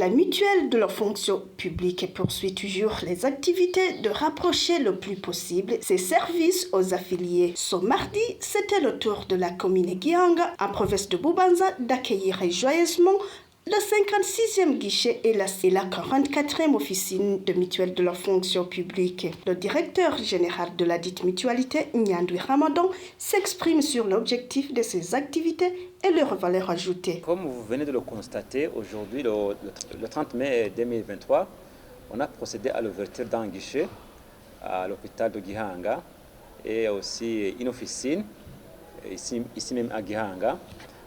La mutuelle de la fonction publique poursuit toujours les activités de rapprocher le plus possible ses services aux affiliés. Ce mardi, c'était le tour de la commune Gihanga, en province de Bubanza, d'accueillir joyeusement le 56e guichet et la 44e officine de mutuelle de la fonction publique. Le directeur général de la dite mutualité, Nyandwi Ramadan, s'exprime sur l'objectif de ces activités et leur valeur ajoutée. Comme vous venez de le constater, aujourd'hui, le 30 mai 2023, on a procédé à l'ouverture d'un guichet à l'hôpital de Gihanga et aussi une officine ici même à Gihanga.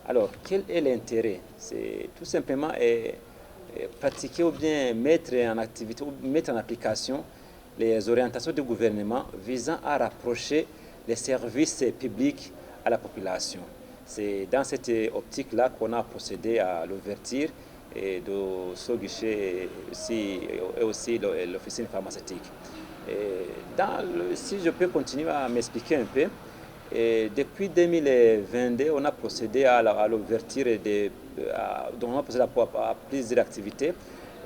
Alors, quel est l'intérêt? C'est tout simplement pratiquer ou bien mettre en activité ou mettre en application les orientations du gouvernement visant à rapprocher les services publics à la population. C'est dans cette optique-là qu'on a procédé à l'ouverture de ce guichet et aussi l'officine pharmaceutique. Si je peux continuer à m'expliquer un peu, depuis 2022, on a procédé à l'ouverture à plusieurs activités,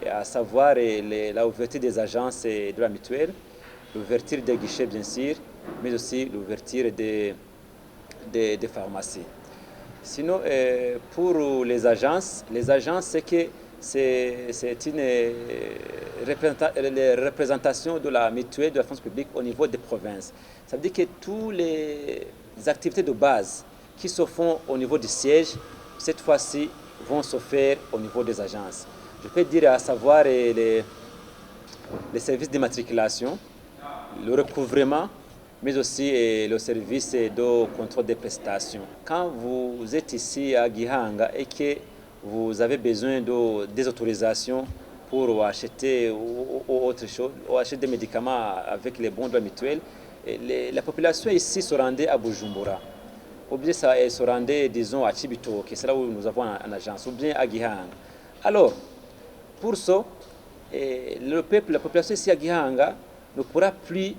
à savoir l'ouverture des agences de la mutuelle, l'ouverture des guichets bien sûr, mais aussi l'ouverture des pharmacies. Sinon, pour les agences, c'est une représentation de la mutuelle de la fonction publique au niveau des provinces. Ça veut dire que toutes les activités de base qui se font au niveau du siège, cette fois-ci, vont se faire au niveau des agences. Je peux dire à savoir les services d'immatriculation, le recouvrement, mais aussi le service de contrôle des prestations. Quand vous êtes ici à Gihanga et que vous avez besoin des autorisations pour acheter ou autre chose, ou acheter des médicaments avec les bons de la mutuelle, la population ici se rendait à Bujumbura, ou bien se rendait, disons, à Chibito, qui c'est là où nous avons une agence, ou bien à Gihanga. Alors, pour ça, la population ici à Gihanga ne pourra plus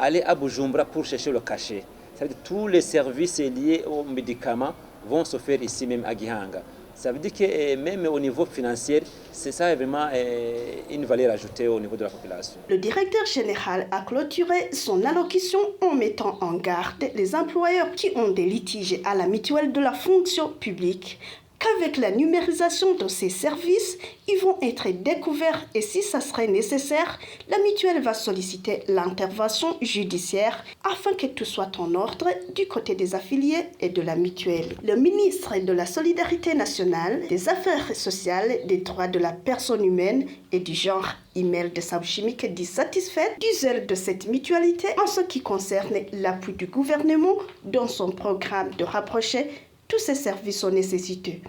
aller à Bujumbura pour chercher le cachet. C'est-à-dire que tous les services liés aux médicaments vont se faire ici même à Gihanga. Ça veut dire que même au niveau financier, c'est ça vraiment une valeur ajoutée au niveau de la population. Le directeur général a clôturé son allocution en mettant en garde les employeurs qui ont des litiges à la mutuelle de la fonction publique qu'avec la numérisation de ces services, ils vont être découverts et si ça serait nécessaire, la mutuelle va solliciter l'intervention judiciaire afin que tout soit en ordre du côté des affiliés et de la mutuelle. Le ministre de la Solidarité nationale, des Affaires sociales, des droits de la personne humaine et du genre, Imel de Sabchimique, dit satisfait du zèle de cette mutualité en ce qui concerne l'appui du gouvernement dans son programme de rapprocher tous ces services sont nécessiteux.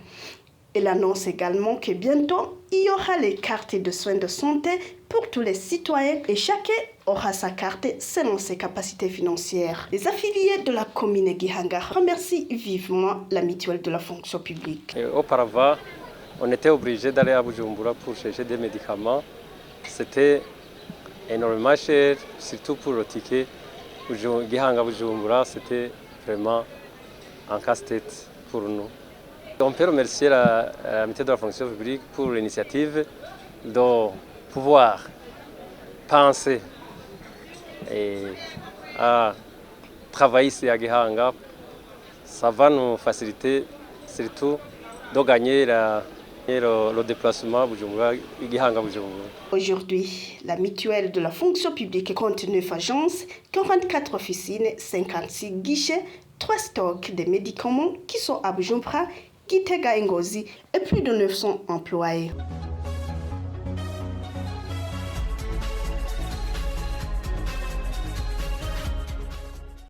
Elle annonce également que bientôt, il y aura les cartes de soins de santé pour tous les citoyens et chacun aura sa carte selon ses capacités financières. Les affiliés de la commune Gihanga remercient vivement la mutuelle de la fonction publique. Auparavant, on était obligé d'aller à Bujumbura pour chercher des médicaments. C'était énormément cher, surtout pour le ticket. Gihanga-Bujumbura, c'était vraiment un casse-tête pour nous. On peut remercier la mutuelle de la fonction publique pour l'initiative de pouvoir penser à travailler ici à Gihanga. Ça va nous faciliter surtout de gagner le déplacement Gihanga-Bujumbura. Aujourd'hui, la mutuelle de la fonction publique compte 9 agences, 44 officines, 56 guichets, 3 stocks de médicaments qui sont à Bujumbura, Gitega et Ngozi et plus de 900 employés.